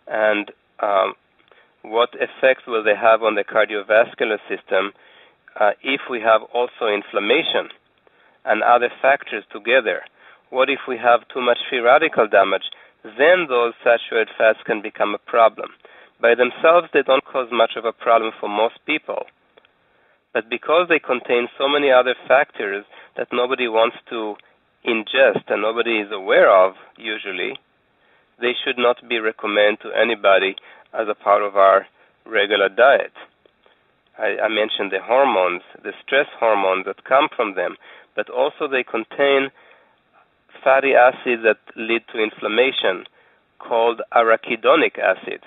and what effects will they have on the cardiovascular system if we have also inflammation and other factors together. What if we have too much free radical damage? Then those saturated fats can become a problem. By themselves, they don't cause much of a problem for most people. But because they contain so many other factors that nobody wants to ingest and nobody is aware of usually, they should not be recommended to anybody as a part of our regular diet. I mentioned the hormones, the stress hormones that come from them, but also they contain fatty acids that lead to inflammation called arachidonic acid.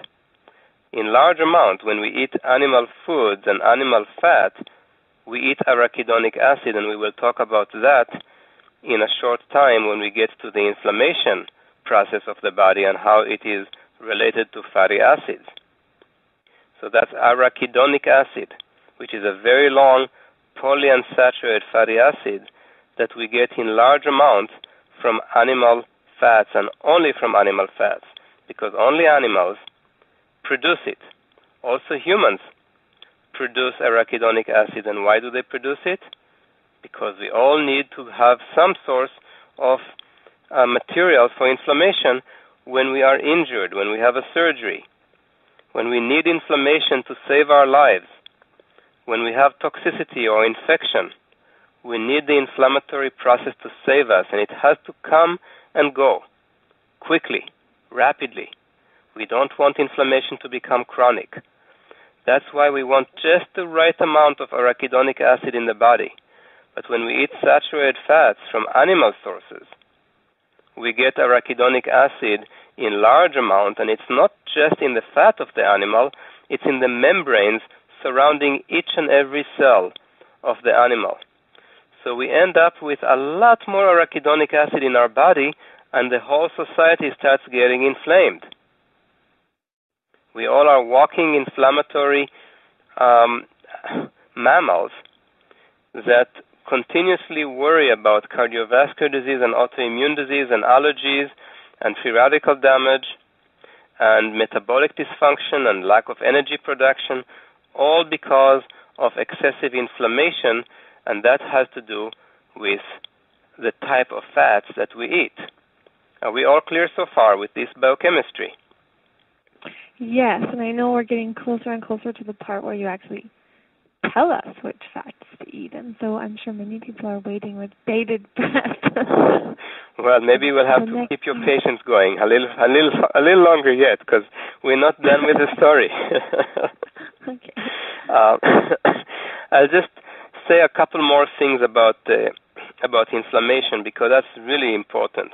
In large amount, when we eat animal foods and animal fat, we eat arachidonic acid, and we will talk about that in a short time when we get to the inflammation process of the body and how it is related to fatty acids. So that's arachidonic acid, which is a very long polyunsaturated fatty acid that we get in large amounts from animal fats and only from animal fats, because only animals produce it. Also humans produce arachidonic acid. And why do they produce it? Because we all need to have some source of material for inflammation when we are injured, when we have a surgery, when we need inflammation to save our lives, when we have toxicity or infection. We need the inflammatory process to save us, and it has to come and go quickly, rapidly. We don't want inflammation to become chronic. That's why we want just the right amount of arachidonic acid in the body. But when we eat saturated fats from animal sources, we get arachidonic acid in large amount, and it's not just in the fat of the animal, it's in the membranes surrounding each and every cell of the animal. So we end up with a lot more arachidonic acid in our body, and the whole society starts getting inflamed. We all are walking inflammatory mammals that continuously worry about cardiovascular disease and autoimmune disease and allergies and free radical damage and metabolic dysfunction and lack of energy production, all because of excessive inflammation, and that has to do with the type of fats that we eat. Are we all clear so far with this biochemistry? Yes, and I know we're getting closer and closer to the part where you actually tell us which fats to eat, and so I'm sure many people are waiting with bated breath. Well, maybe we'll have to keep your patience going a little longer yet, because we're not done with the story. Okay. I'll just say a couple more things about inflammation, because that's really important.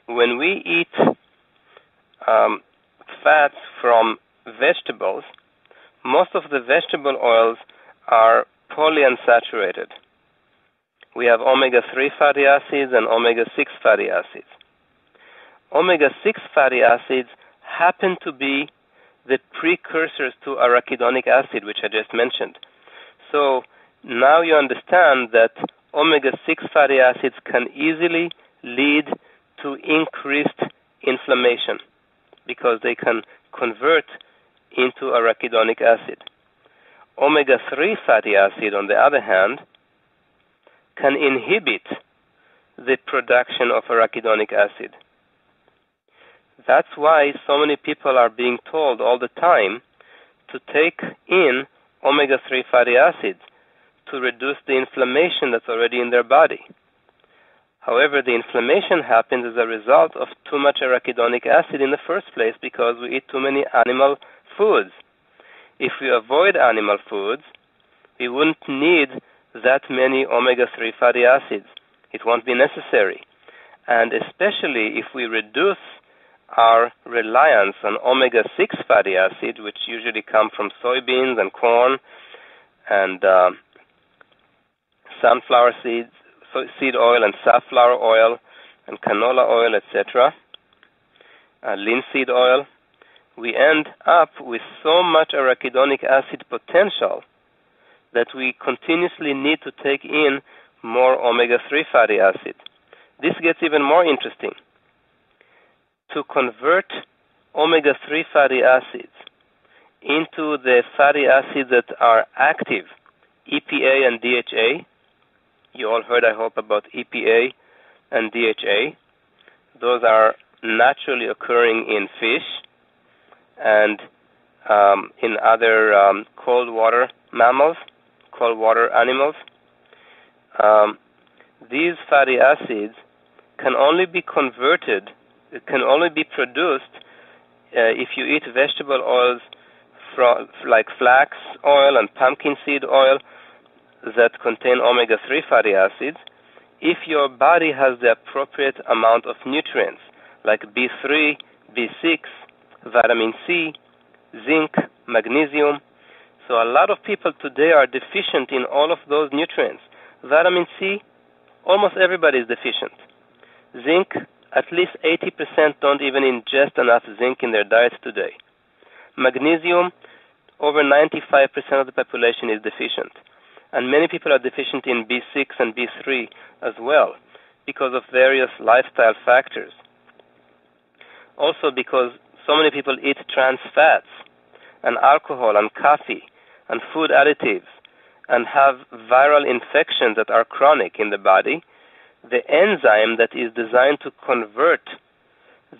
When we eat fats from vegetables, most of the vegetable oils are polyunsaturated. We have omega-3 fatty acids and omega-6 fatty acids. Omega-6 fatty acids happen to be the precursors to arachidonic acid, which I just mentioned. So now you understand that omega-6 fatty acids can easily lead to increased inflammation because they can convert into arachidonic acid. Omega-3 fatty acid, on the other hand, can inhibit the production of arachidonic acid. That's why so many people are being told all the time to take in omega-3 fatty acids to reduce the inflammation that's already in their body. However, the inflammation happens as a result of too much arachidonic acid in the first place because we eat too many animal foods. If we avoid animal foods, we wouldn't need that many omega-3 fatty acids. It won't be necessary. And especially if we reduce our reliance on omega-6 fatty acids, which usually come from soybeans and corn and sunflower seed oil and safflower oil and canola oil, etc., linseed oil, we end up with so much arachidonic acid potential that we continuously need to take in more omega-3 fatty acid. This gets even more interesting. to convert omega-3 fatty acids into the fatty acids that are active, EPA and DHA. You all heard, I hope, about EPA and DHA. Those are naturally occurring in fish and in other cold water mammals, cold water animals. These fatty acids can only be converted, can only be produced if you eat vegetable oils like flax oil and pumpkin seed oil that contain omega-3 fatty acids, if your body has the appropriate amount of nutrients like B3, B6, vitamin C, zinc, magnesium. So a lot of people today are deficient in all of those nutrients. Vitamin C, almost everybody is deficient. Zinc, at least 80% don't even ingest enough zinc in their diets today. Magnesium, over 95% of the population is deficient. And many people are deficient in B6 and B3 as well because of various lifestyle factors. Also because so many people eat trans fats and alcohol and coffee and food additives and have viral infections that are chronic in the body, the enzyme that is designed to convert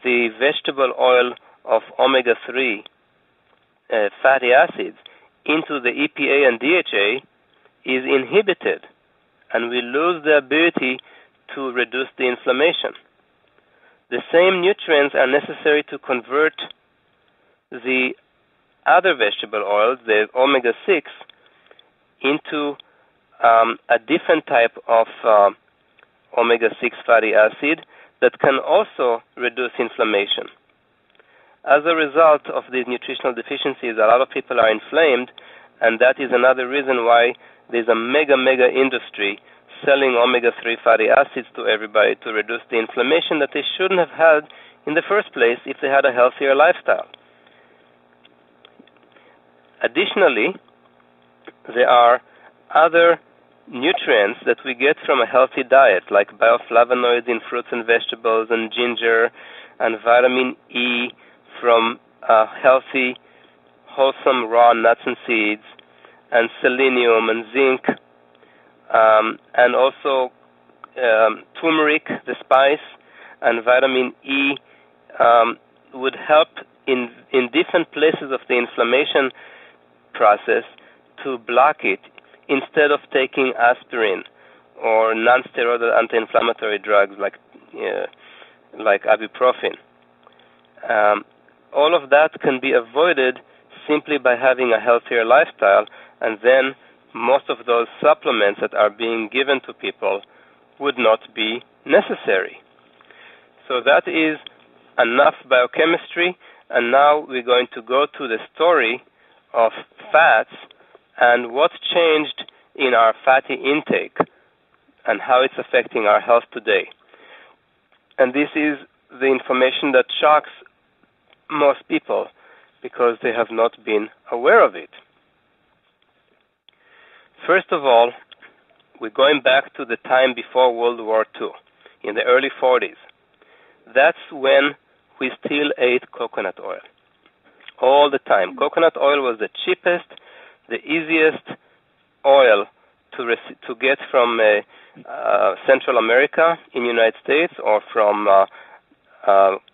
the vegetable oil of omega-3 fatty acids into the EPA and DHA is inhibited, and we lose the ability to reduce the inflammation. The same nutrients are necessary to convert the other vegetable oils, the omega-6, into a different type of omega-6 fatty acid that can also reduce inflammation. As a result of these nutritional deficiencies, a lot of people are inflamed, and that is another reason why there's a mega industry selling omega-3 fatty acids to everybody to reduce the inflammation that they shouldn't have had in the first place if they had a healthier lifestyle. Additionally, there are other nutrients that we get from a healthy diet, like bioflavonoids in fruits and vegetables, and ginger, and vitamin E from healthy, wholesome raw nuts and seeds, and selenium and zinc, and also turmeric, the spice, and vitamin E would help in different places of the inflammation process to block it instead of taking aspirin or non-steroidal anti-inflammatory drugs like ibuprofen. All of that can be avoided simply by having a healthier lifestyle, and then most of those supplements that are being given to people would not be necessary. So that is enough biochemistry, and now we're going to go to the story of fats and what's changed in our fatty intake and how it's affecting our health today. And this is the information that shocks most people because they have not been aware of it. First of all, we're going back to the time before World War II, in the early 40s. That's when we still ate coconut oil all the time. Coconut oil was the cheapest, the easiest oil to get from Central America in the United States or from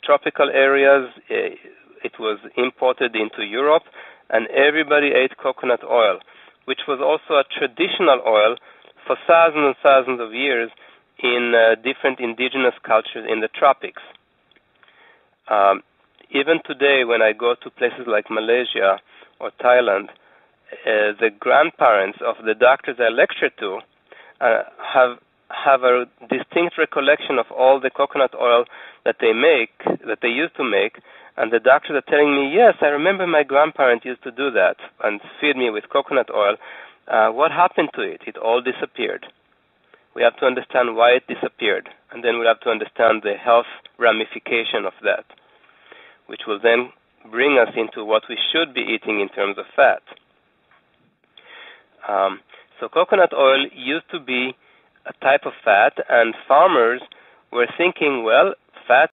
tropical areas. It was imported into Europe, and everybody ate coconut oil, which was also a traditional oil for thousands and thousands of years in different indigenous cultures in the tropics. Even today, when I go to places like Malaysia or Thailand, the grandparents of the doctors I lecture to have a distinct recollection of all the coconut oil that they used to make, and the doctors are telling me, yes, I remember my grandparents used to do that and feed me with coconut oil. What happened to it? It all disappeared. We have to understand why it disappeared, and then we have to understand the health ramification of that, which will then bring us into what we should be eating in terms of fat. So coconut oil used to be a type of fat, and farmers were thinking, well, fat